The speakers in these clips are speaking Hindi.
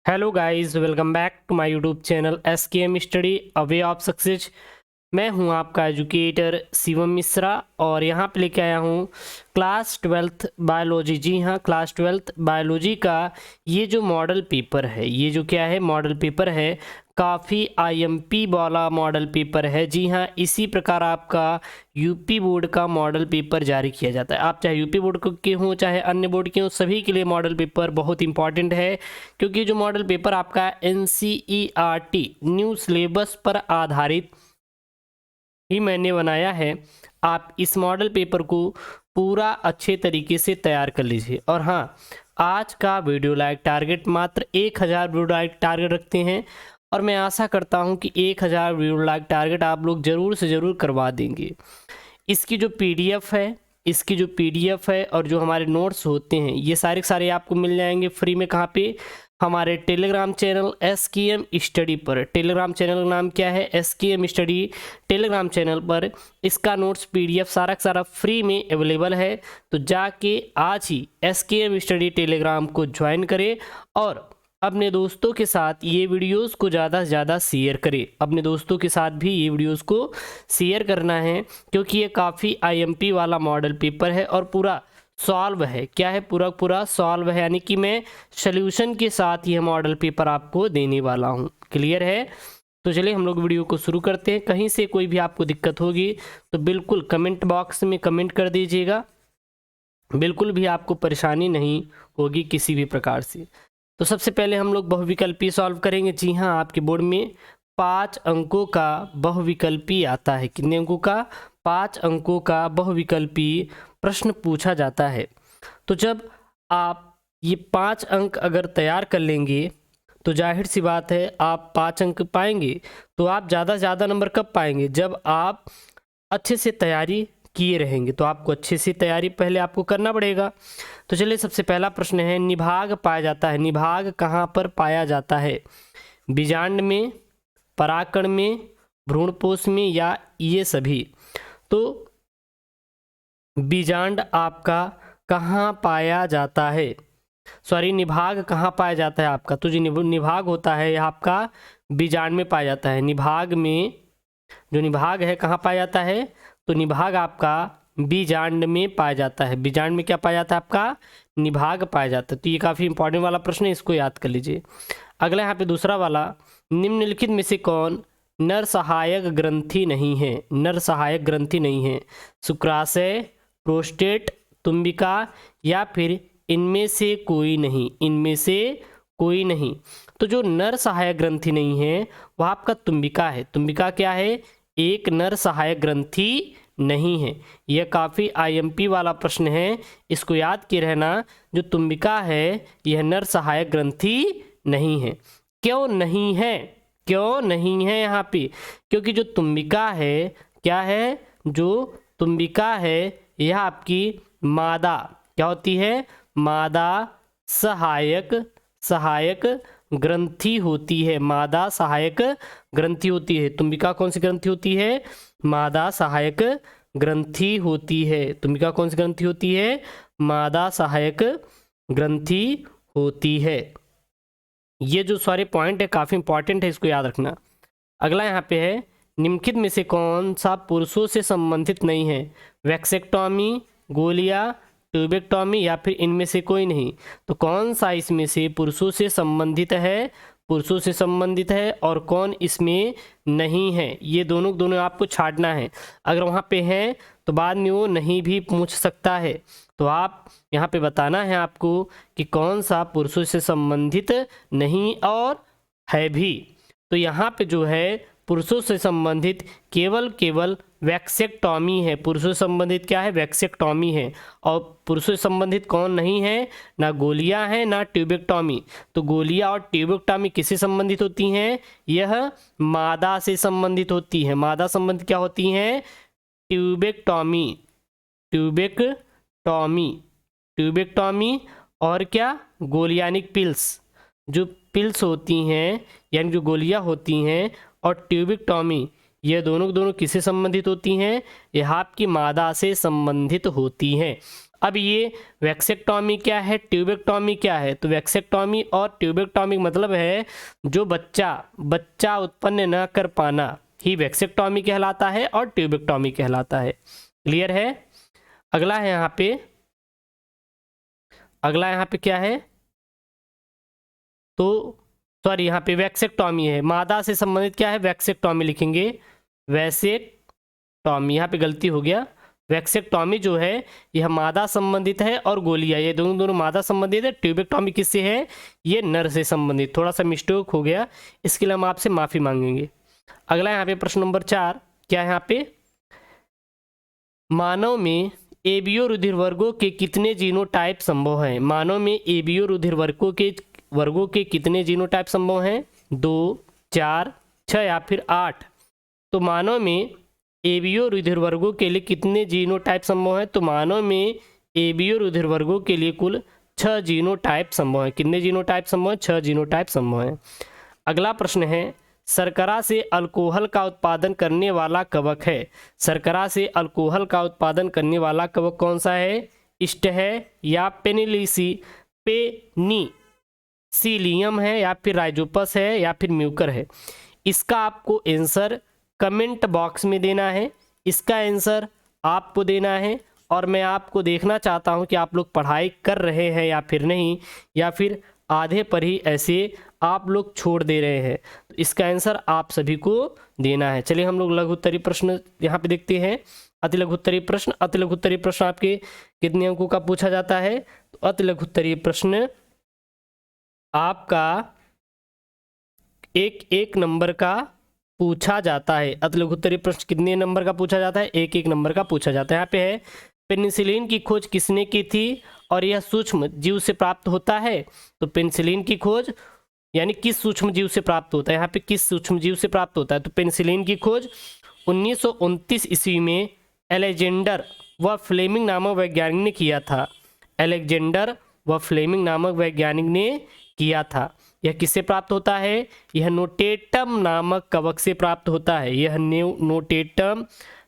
Hello guys, welcome back to my YouTube channel SKM study a way of success. मैं हूं आपका एजुकेटर शिवम मिश्रा और यहां पे लेके आया हूं क्लास 12th बायोलॉजी। जी हां, क्लास 12th बायोलॉजी का ये जो मॉडल पेपर है, ये जो क्या है मॉडल पेपर है, काफ़ी IMP वाला मॉडल पेपर है। जी हाँ, इसी प्रकार आपका यूपी बोर्ड का मॉडल पेपर जारी किया जाता है। आप चाहे यूपी बोर्ड के हों चाहे अन्य बोर्ड के हों, सभी के लिए मॉडल पेपर बहुत इंपॉर्टेंट है, क्योंकि जो मॉडल पेपर आपका NCERT न्यू सिलेबस पर आधारित ही मैंने बनाया है। आप इस मॉडल पेपर को पूरा अच्छे तरीके से तैयार कर लीजिए। और हाँ, आज का वीडियो लाइक टारगेट मात्र 1000 वीडियो लाइक टारगेट रखते हैं और मैं आशा करता हूं कि 1000 वीडियो लाइक टारगेट आप लोग ज़रूर से ज़रूर करवा देंगे। इसकी जो पीडीएफ है और जो हमारे नोट्स होते हैं, ये सारे के सारे आपको मिल जाएंगे फ्री में। कहाँ पे? हमारे टेलीग्राम चैनल SKM स्टडी पर। टेलीग्राम चैनल का नाम क्या है? SKM study. टेलीग्राम चैनल पर इसका नोट्स PDF सारा का सारा फ्री में अवेलेबल है। तो जाके आज ही SKM स्टडी टेलीग्राम को ज्वाइन करें और अपने दोस्तों के साथ ये वीडियोस को ज़्यादा से ज़्यादा शेयर करें। अपने दोस्तों के साथ भी ये वीडियोस को शेयर करना है, क्योंकि ये काफ़ी IMP वाला मॉडल पेपर है और पूरा सॉल्व है। क्या है? पूरा पूरा सॉल्व है, यानी कि मैं सॉल्यूशन के साथ यह मॉडल पेपर आपको देने वाला हूँ। क्लियर है? तो चलिए हम लोग वीडियो को शुरू करते हैं। कहीं से कोई भी आपको दिक्कत होगी तो बिल्कुल कमेंट बॉक्स में कमेंट कर दीजिएगा। बिल्कुल भी आपको परेशानी नहीं होगी किसी भी प्रकार से। तो सबसे पहले हम लोग बहुविकल्पी सॉल्व करेंगे। जी हाँ, आपके बोर्ड में 5 अंकों का बहुविकल्पी आता है। कितने अंकों का? 5 अंकों का बहुविकल्पी प्रश्न पूछा जाता है। तो जब आप ये 5 अंक अगर तैयार कर लेंगे तो जाहिर सी बात है आप 5 अंक पाएंगे। तो आप ज़्यादा से ज़्यादा नंबर कब पाएंगे? जब आप अच्छे से तैयारी किए रहेंगे। तो आपको अच्छे से तैयारी पहले आपको करना पड़ेगा। तो चलिए, सबसे पहला प्रश्न है, निभाग पाया जाता है। निभाग कहाँ पर पाया जाता है? बीजांड में, परागकण में, भ्रूणपोष में, या ये सभी? तो बीजांड आपका कहाँ पाया जाता है? सॉरी, निभाग कहाँ पाया जाता है आपका? तो जो निभाग होता है यह आपका बीजांड में पाया जाता है। निभाग में जो निभाग है कहाँ पाया जाता है? तो निभाग आपका बीजांड में पाया जाता है। बीजांड में क्या पाया जाता है? आपका निभाग पाया जाता है। तो ये काफ़ी इंपॉर्टेंट वाला प्रश्न है, इसको याद कर लीजिए। अगला यहाँ पे दूसरा वाला, निम्नलिखित में से कौन नर सहायक ग्रंथि नहीं है? नर सहायक ग्रंथि नहीं है। शुक्राशय, प्रोस्टेट, तुम्बिका, या फिर इनमें से कोई नहीं? इनमें से कोई नहीं। तो जो नर सहायक ग्रंथि नहीं है वह आपका तुम्बिका है। तुम्बिका क्या है? एक नर सहायक ग्रंथि नहीं है। यह काफ़ी IMP वाला प्रश्न है, इसको याद किए रहना। जो तुम्बिका है यह नर सहायक ग्रंथि नहीं है। क्यों नहीं है? क्यों नहीं है यहाँ पे? क्योंकि जो तुम्बिका है क्या है? जो तुम्बिका है यह आपकी मादा क्या होती है? मादा सहायक ग्रंथि होती है। मादा सहायक ग्रंथि होती है। तुम्बिका कौन सी ग्रंथि होती है? मादा सहायक ग्रंथि होती है। तुम्बिका कौन सी ग्रंथि होती है? मादा सहायक ग्रंथि होती है। ये जो सारे पॉइंट है काफ़ी इंपॉर्टेंट है, इसको याद रखना। अगला यहाँ पे है, निम्नलिखित में से कौन सा पुरुषों से संबंधित नहीं है? वैक्सेक्टॉमी, गोलिया, ट्यूबेक्टॉमी, या फिर इनमें से कोई नहीं? तो कौन सा इसमें से पुरुषों से संबंधित है? पुरुषों से संबंधित है और कौन इसमें नहीं है? ये दोनों आपको छांटना है। अगर वहाँ पे है तो बाद में वो नहीं भी पूछ सकता है। तो आप यहाँ पे बताना है आपको कि कौन सा पुरुषों से संबंधित नहीं और है भी। तो यहाँ पे जो है पुरुषों से संबंधित केवल वैक्सेक्टॉमी है। पुरुषों से संबंधित क्या है? वैक्सेक्टॉमी है। और पुरुषों से संबंधित कौन नहीं है? ना गोलियां हैं ना ट्यूबेक्टॉमी। तो गोलियां और ट्यूबेक्टॉमी किससे संबंधित होती हैं? यह मादा से संबंधित होती है। मादा संबंधित क्या होती हैं? ट्यूबेक्टॉमी ट्यूबेक्टॉमी और क्या? गोलियानिक पिल्स। जो पिल्स होती हैं यानी जो गोलियां होती हैं और ट्यूबेक्टॉमी, ये दोनों किससे संबंधित होती हैं? यह आपकी मादा से संबंधित होती हैं। अब ये वैक्सेक्टॉमी क्या है, ट्यूबेक्टॉमी क्या है? तो वैक्सेक्टॉमी और ट्यूबेक्टॉमी मतलब है जो बच्चा उत्पन्न न कर पाना ही वैक्सेक्टॉमी कहलाता है और ट्यूबेक्टॉमी कहलाता है। क्लियर है? अगला है यहाँ पे, अगला यहाँ पे क्या है, तो सॉरी यहाँ पे वैक्सेक्टॉमी है, मादा से संबंधित क्या है, वैक्सेक्टॉमी लिखेंगे, वैसेक्टॉमी, यहाँ पे गलती हो गया। वैक्सेक्टॉमी जो है यह मादा संबंधित है और गोलिया ये दोनों मादा संबंधित है। ट्यूबेक्टॉमी किससे है, ये नर से संबंधित, थोड़ा सा मिस्टेक हो गया, इसके लिए हम आपसे माफ़ी मांगेंगे। अगला यहाँ पे प्रश्न नंबर 4 क्या है यहाँ पे, मानव में एबीओ रुधिर वर्गों के कितने जीनोटाइप संभव हैं? मानव में एबीओ रुधिर वर्गों के कितने जीनोटाइप संभव हैं? 2, 4, 6 या फिर 8। तो मानव में एबीओ रुधिर वर्गों के लिए कितने जीनोटाइप संभव है? तो मानव में एबीओ रुधिर वर्गों के लिए कुल 6 जीनोटाइप संभव है। कितने जीनोटाइप संभव है? 6 जीनोटाइप संभव है। अगला प्रश्न है, शर्करा से अल्कोहल का उत्पादन करने वाला कवक है। शर्करा से अल्कोहल का उत्पादन करने वाला कवक कौन सा है? इष्ट है या पेनिसिलियम है या फिर राइजोपस है या फिर म्यूकर है? इसका आपको आंसर कमेंट बॉक्स में देना है, इसका आंसर आपको देना है, और मैं आपको देखना चाहता हूं कि आप लोग पढ़ाई कर रहे हैं या फिर नहीं, या फिर आधे पर ही ऐसे आप लोग छोड़ दे रहे हैं। तो इसका आंसर आप सभी को देना है। चलिए हम लोग लघु उत्तरीय प्रश्न यहाँ पे देखते हैं। अति लघु उत्तरीय प्रश्न, अति लघु उत्तरीय प्रश्न आपके कितने अंकों का पूछा जाता है? तो अति लघु उत्तरीय प्रश्न आपका एक नंबर का पूछा जाता है। अति लघु उत्तरीय प्रश्न कितने नंबर का पूछा जाता है? एक नंबर का पूछा जाता है। यहाँ पे है, पेनिसिलिन की खोज किसने की थी और यह सूक्ष्म जीव से प्राप्त होता है? तो पेनिसिलिन की खोज यानी किस सूक्ष्म जीव से प्राप्त होता है? यहाँ पे किस सूक्ष्म जीव से प्राप्त होता है? तो पेनिसिलिन की खोज 1929 ईस्वी में अलेक्जेंडर व फ्लेमिंग नामक वैज्ञानिक ने किया था। अलेक्जेंडर व फ्लेमिंग नामक वैज्ञानिक ने किया था। यह किससे प्राप्त होता है? यह नोटेटम नामक कवक से प्राप्त होता है। यह नोटेटम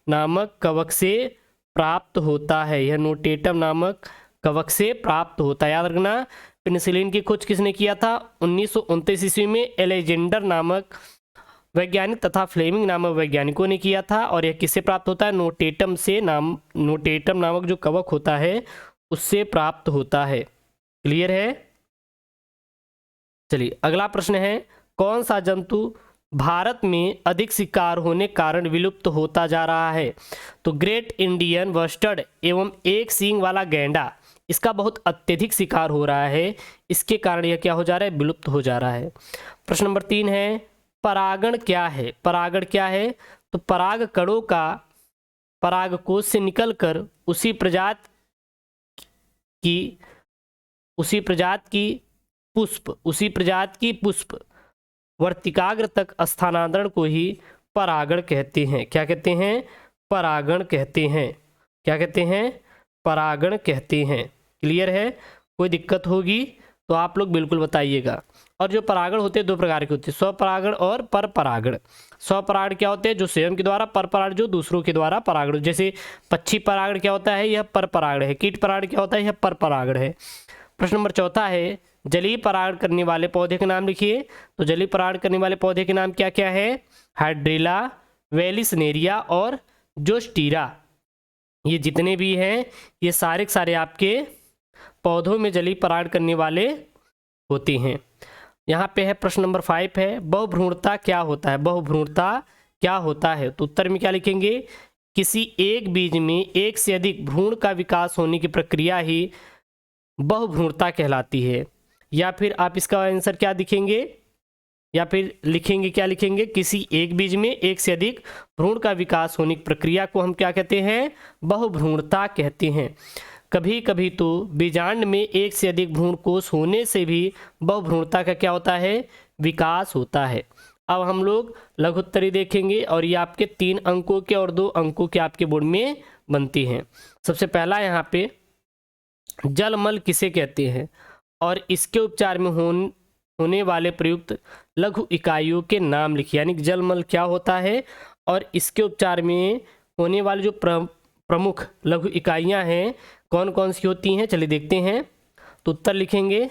नामक कवक से प्राप्त होता है। यह नोटेटम नामक कवक से प्राप्त होता है। याद रखना, पेनिसिलिन की खोज किसने किया था? 1929 ईस्वी में अलेक्जेंडर नामक वैज्ञानिक तथा फ्लेमिंग नामक वैज्ञानिकों ने किया था। और यह किससे प्राप्त होता है? नोटेटम नामक जो कवक होता है उससे प्राप्त होता है। क्लियर है? चलिए अगला प्रश्न है, कौन सा जंतु भारत में अधिक शिकार होने कारण विलुप्त होता जा रहा है? तो ग्रेट इंडियन बस्टर्ड एवं एक सींग वाला गैंडा, इसका बहुत अत्यधिक शिकार हो रहा है, इसके कारण यह क्या हो जा रहा है? विलुप्त हो जा रहा है। प्रश्न नंबर 3 है, परागण क्या है? परागण क्या है? तो पराग कणों का परागकोश से निकलकर उसी प्रजाति की पुष्प वर्तिकाग्र तक स्थानांतरण को ही परागण कहते हैं। क्या कहते हैं? परागण कहते हैं। क्या कहते हैं? परागण कहते हैं। क्लियर है? कोई दिक्कत होगी तो आप लोग बिल्कुल बताइएगा। और जो परागण होते हैं 2 प्रकार के होते हैं, स्वपरागण और परपरागण। स्वपरागण क्या होते हैं? जो स्वयं के द्वारा, परपरागण जो दूसरों के द्वारा परागण। जैसे पक्षी परागण क्या होता है? यह परपरागण है। कीट परागण क्या होता है? यह परपरागण है। प्रश्न नंबर 4 है, जलीय परागण करने वाले पौधे के नाम लिखिए। तो जलीय परागण करने वाले पौधे के नाम क्या क्या है? हाइड्रिला, वेलिसनेरिया और जोस्टीरा। ये जितने भी हैं ये सारे के सारे आपके पौधों में जलीय परागण करने वाले होते हैं। यहाँ पे है प्रश्न नंबर 5 है, बहुभ्रूणता क्या होता है? बहुभ्रूणता क्या होता है? तो उत्तर में क्या लिखेंगे? किसी एक बीज में एक से अधिक भ्रूण का विकास होने की प्रक्रिया ही बहुभ्रूणता कहलाती है। या फिर आप इसका आंसर क्या लिखेंगे? या फिर लिखेंगे, क्या लिखेंगे? किसी एक बीज में एक से अधिक भ्रूण का विकास होने की प्रक्रिया को हम क्या कहते हैं? बहुभ्रूणता कहते हैं। कभी कभी तो बीजांड में एक से अधिक भ्रूण कोष होने से भी बहुभ्रूणता का क्या होता है? विकास होता है। अब हम लोग लघुत्तरी देखेंगे और ये आपके 3 अंकों के और 2 अंकों के आपके बोर्ड में बनती हैं। सबसे पहला यहाँ पे जलमल किसे कहते हैं और इसके उपचार में होने वाले प्रयुक्त लघु इकाइयों के नाम लिखिए। यानी जलमल क्या होता है और इसके उपचार में होने वाले जो प्रमुख लघु इकाइयां हैं कौन कौन सी होती हैं, चलिए देखते हैं। तो उत्तर लिखेंगे,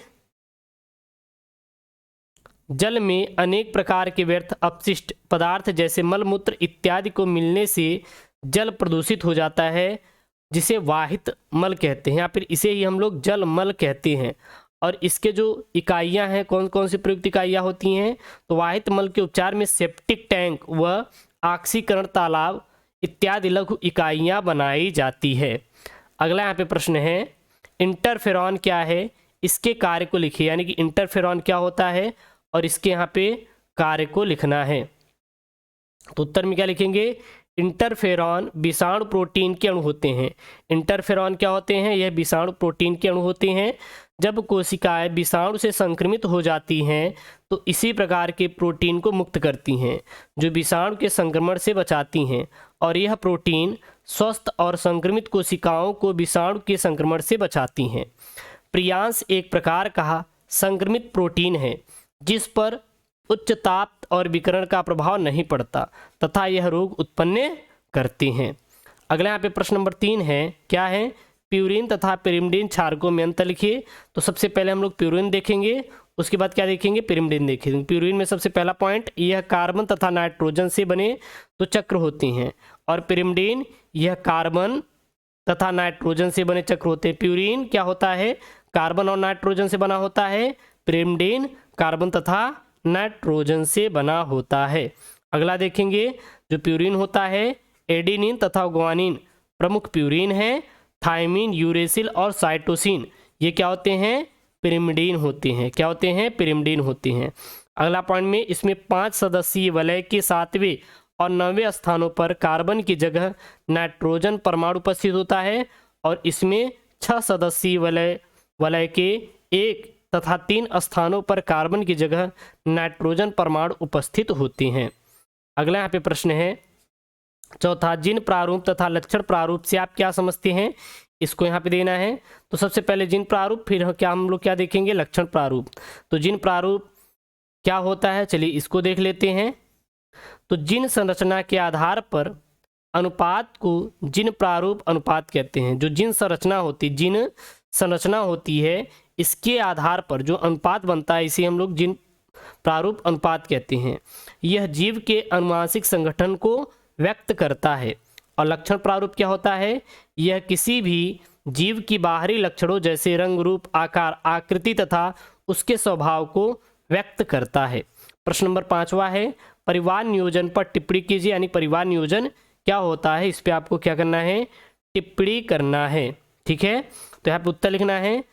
जल में अनेक प्रकार के व्यर्थ अपशिष्ट पदार्थ जैसे मलमूत्र इत्यादि को मिलने से जल प्रदूषित हो जाता है, जिसे वाहित मल कहते हैं या फिर इसे ही हम लोग जल मल कहते हैं। और इसके जो इकाइयां हैं कौन कौन सी प्रयुक्त इकाइयां होती हैं, तो वाहित मल के उपचार में सेप्टिक टैंक व ऑक्सीकरण तालाब इत्यादि लघु इकाइयां बनाई जाती है। अगला यहाँ पे प्रश्न है, इंटरफेरॉन क्या है, इसके कार्य को लिखिए। यानी कि इंटरफेरॉन क्या होता है और इसके यहाँ पे कार्य को लिखना है। तो उत्तर में क्या लिखेंगे, इंटरफेरॉन विषाणु प्रोटीन के अणु होते हैं। इंटरफेरॉन क्या होते हैं, यह विषाणु प्रोटीन के अणु होते हैं। जब कोशिकाएं विषाणु से संक्रमित हो जाती हैं तो इसी प्रकार के प्रोटीन को मुक्त करती हैं जो विषाणु के संक्रमण से बचाती हैं, और यह प्रोटीन स्वस्थ और संक्रमित कोशिकाओं को विषाणु के संक्रमण से बचाती हैं। प्रियांश एक प्रकार का संक्रमित प्रोटीन है जिस पर उच्च ताप और विकिरण का प्रभाव नहीं पड़ता तथा यह रोग उत्पन्न करते हैं। अगला यहाँ पे प्रश्न नंबर 3 है, क्या है, प्यूरिन तथा पिरिमिडिन क्षारकों में अंतर लिखिए। तो सबसे पहले हम लोग प्यूरिन देखेंगे, उसके बाद क्या देखेंगे, पिरिमिडिन देखेंगे। प्यूरिन में सबसे पहला पॉइंट, यह कार्बन तथा नाइट्रोजन से बने तो चक्र होते हैं, और पिरिमिडिन यह कार्बन तथा नाइट्रोजन से बने चक्र होते हैं। प्यूरिन क्या होता है, कार्बन और नाइट्रोजन से बना होता है, पिरिमिडिन कार्बन तथा नाइट्रोजन से बना होता है। अगला देखेंगे, जो प्यूरिन होता है, एडेनिन तथा ग्वानिन प्रमुख प्यूरिन है। थायमिन, यूरेसिल और साइटोसिन ये क्या होते हैं, पिरिमिडिन होते हैं। क्या होते हैं, पिरिमिडिन होते हैं। अगला पॉइंट में, इसमें 5 सदस्यीय वलय के 7वें और 9वें स्थानों पर कार्बन की जगह नाइट्रोजन परमाणु उपस्थित होता है, और इसमें 6 सदस्यीय वलय के 1 तथा 3 स्थानों पर कार्बन की जगह नाइट्रोजन परमाणु उपस्थित होते हैं। अगला यहाँ पे प्रश्न है चौथा, जिन प्रारूप तथा लक्षण प्रारूप से आप क्या समझते हैं, इसको यहाँ पे देना है। तो सबसे पहले जिन प्रारूप, फिर हम लोग क्या देखेंगे, लक्षण प्रारूप। तो जिन प्रारूप क्या होता है, चलिए इसको देख लेते हैं। तो जिन संरचना के आधार पर अनुपात को जिन प्रारूप अनुपात कहते हैं। जो जिन संरचना होती है इसके आधार पर जो अनुपात बनता है इसे हम लोग जिन प्रारूप अनुपात कहते हैं। यह जीव के अनुवांशिक संगठन को व्यक्त करता है। और लक्षण प्रारूप क्या होता है, यह किसी भी जीव की बाहरी लक्षणों जैसे रंग, रूप, आकार, आकृति तथा उसके स्वभाव को व्यक्त करता है। प्रश्न नंबर 5वां है, परिवार नियोजन पर टिप्पणी कीजिए। यानी परिवार नियोजन क्या होता है, इस पे आपको क्या करना है, टिप्पणी करना है। ठीक है, तो यहाँ पे उत्तर लिखना है,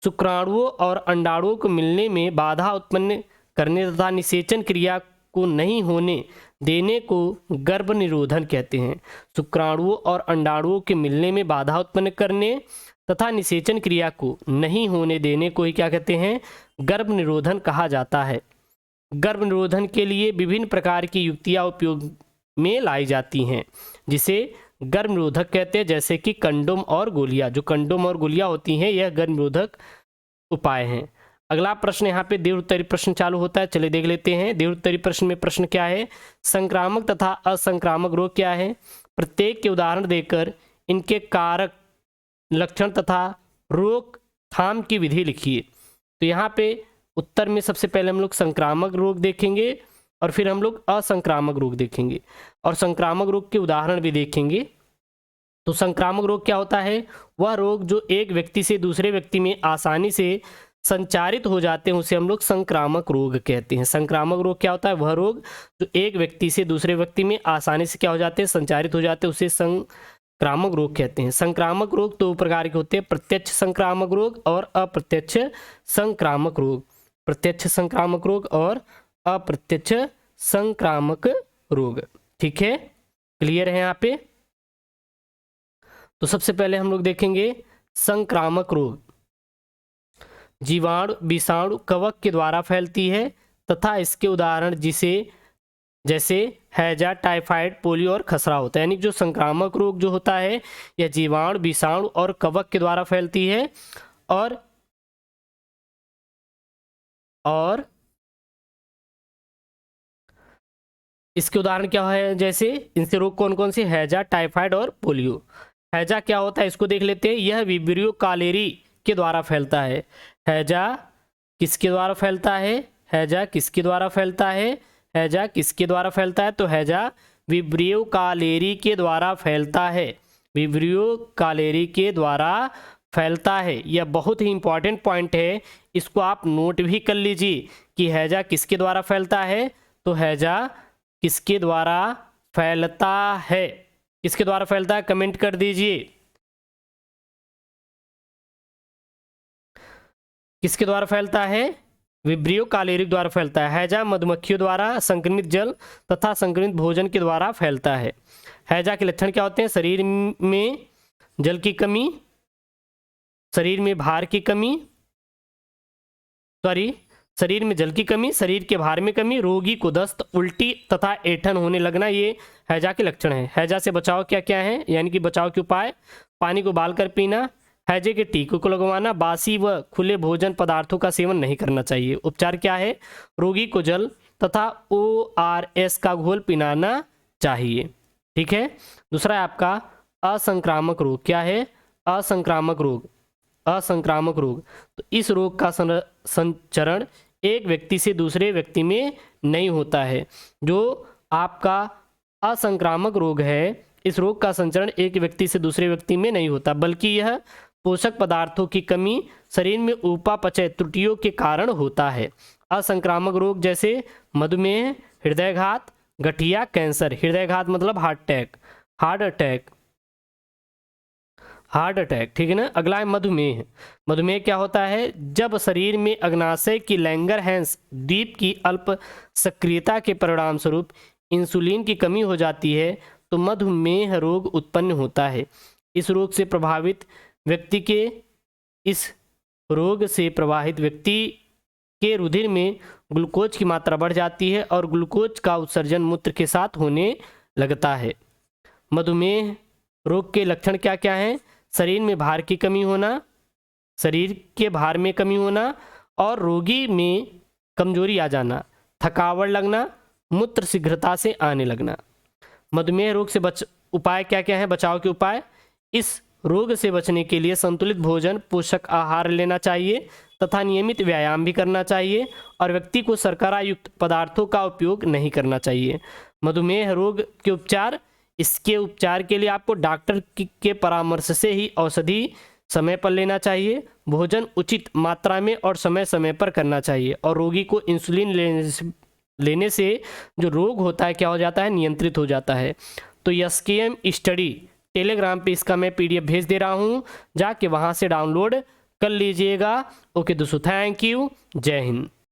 शुक्राणुओं और अंडाणुओं को मिलने में बाधा उत्पन्न करने तथा निषेचन क्रिया को नहीं होने देने को गर्भ निरोधन कहते हैं। शुक्राणुओं और अंडाणुओं के मिलने में बाधा उत्पन्न करने तथा निषेचन क्रिया को नहीं होने देने को ही क्या कहते हैं, गर्भ निरोधन कहा जाता है। गर्भ निरोधन के लिए विभिन्न प्रकार की युक्तियां उपयोग में लाई जाती हैं जिसे गर्भ निरोधक कहते हैं, जैसे कि कंडोम और गोलियां। जो कंडोम और गोलियां होती हैं यह गर्भ निरोधक उपाय हैं। अगला प्रश्न यहाँ पे देवोत्तरी प्रश्न चालू होता है, चलिए देख लेते हैं। देवोत्तरी प्रश्न में प्रश्न क्या है, संक्रामक तथा असंक्रामक रोग क्या है, प्रत्येक के उदाहरण देकर इनके कारक, लक्षण तथा रोकथाम की विधि लिखिए। तो यहाँ पे उत्तर में सबसे पहले हम लोग संक्रामक रोग देखेंगे और फिर हम लोग असंक्रामक रोग देखेंगे और संक्रामक रोग के उदाहरण भी देखेंगे। तो संक्रामक रोग क्या होता है, वह रोग जो एक व्यक्ति से दूसरे व्यक्ति में आसानी से संचारित हो जाते हैं उसे हम लोग संक्रामक रोग कहते हैं। संक्रामक रोग क्या होता है, वह रोग जो एक व्यक्ति से दूसरे व्यक्ति में आसानी से क्या हो जाते हैं, संचारित हो जाते हैं, उसे संक्रामक रोग कहते हैं। संक्रामक रोग 2 प्रकार के होते हैं, प्रत्यक्ष संक्रामक रोग और अप्रत्यक्ष संक्रामक रोग। प्रत्यक्ष संक्रामक रोग और अप्रत्यक्ष संक्रामक रोग। ठीक है, क्लियर है यहाँ पे। तो सबसे पहले हम लोग देखेंगे संक्रामक रोग। जीवाणु, विषाणु, कवक के द्वारा फैलती है तथा इसके उदाहरण जैसे हैजा, टाइफाइड, पोलियो और खसरा होता है। यानी जो संक्रामक रोग जो होता है यह जीवाणु, विषाणु और कवक के द्वारा फैलती है और इसके उदाहरण क्या है, जैसे इनसे रोग कौन कौन से, हैजा, टाइफाइड और पोलियो। हैजा क्या होता है इसको देख लेते हैं। यह विब्रियो कालेरी के द्वारा फैलता है। हैजा किसके द्वारा फैलता है? हैजा किसके द्वारा फैलता है? हैजा किसके द्वारा फैलता है? तो हैजा विब्रियो कालेरी के द्वारा फैलता है। विब्रियो कालेरी के द्वारा फैलता है। यह बहुत ही इंपॉर्टेंट पॉइंट है, इसको आप नोट भी कर लीजिए कि हैजा किसके द्वारा फैलता है। तो हैजा किसके द्वारा फैलता है? किसके द्वारा फैलता है? कमेंट कर दीजिए। किसके द्वारा फैलता है? विब्रियो कालेरिक द्वारा फैलता है। हैजा मधुमक्खियों द्वारा संक्रमित जल तथा संक्रमित भोजन के द्वारा फैलता है। हैजा के लक्षण क्या होते हैं? शरीर में जल की कमी, शरीर में भार की कमी, शरीर में जल की कमी, शरीर के भार में कमी, रोगी को दस्त, उल्टी तथा ऐंठन होने लगना, ये हैजा के लक्षण हैं। हैजा से बचाव क्या क्या है, यानी कि बचाव के उपाय? पानी को उबाल कर पीना, हैजे के टीके को लगवाना, बासी व खुले भोजन पदार्थों का सेवन नहीं करना चाहिए। उपचार क्या है? रोगी को जल तथा ORS का घोल पिलाना चाहिए। ठीक है। दूसरा है आपका असंक्रामक रोग। क्या है? असंक्रामक रोग। असंक्रामक रोग, तो इस रोग का संचरण एक व्यक्ति से दूसरे व्यक्ति में नहीं होता है। जो आपका असंक्रामक रोग है, इस रोग का संचरण एक व्यक्ति से दूसरे व्यक्ति में नहीं होता, बल्कि यह पोषक पदार्थों की कमी, शरीर में उपापचय त्रुटियों के कारण होता है। असंक्रामक रोग जैसे मधुमेह, हृदयघात, गठिया, कैंसर। हृदयघात मतलब हार्ट अटैक, हार्ट अटैक। ठीक है ना। अगला है मधुमेह। मधुमेह क्या होता है? जब शरीर में अग्नाशय की लैंगरहैंस द्वीप की अल्प सक्रियता के परिणाम स्वरूप इंसुलिन की कमी हो जाती है तो मधुमेह रोग उत्पन्न होता है। इस रोग से प्रभावित व्यक्ति के रुधिर में ग्लूकोज की मात्रा बढ़ जाती है और ग्लूकोज का उत्सर्जन मूत्र के साथ होने लगता है। मधुमेह रोग के लक्षण क्या क्या हैं? शरीर में भार की कमी होना, शरीर के भार में कमी होना और रोगी में कमजोरी आ जाना, थकावट लगना, मूत्र शीघ्रता से आने लगना। मधुमेह रोग से उपाय क्या क्या है? बचाव के उपाय? इस रोग से बचने के लिए संतुलित भोजन, पोषक आहार लेना चाहिए तथा नियमित व्यायाम भी करना चाहिए और व्यक्ति को शर्करा युक्त पदार्थों का उपयोग नहीं करना चाहिए। मधुमेह रोग के उपचार? इसके उपचार के लिए आपको डॉक्टर के परामर्श से ही औषधि समय पर लेना चाहिए। भोजन उचित मात्रा में और समय समय पर करना चाहिए और रोगी को इंसुलिन लेने से जो रोग होता है क्या हो जाता है? नियंत्रित हो जाता है। तो SKM स्टडी टेलीग्राम पे इसका मैं PDF भेज दे रहा हूँ, जाके वहाँ से डाउनलोड कर लीजिएगा। ओके दोस्तों, थैंक यू, जय हिंद।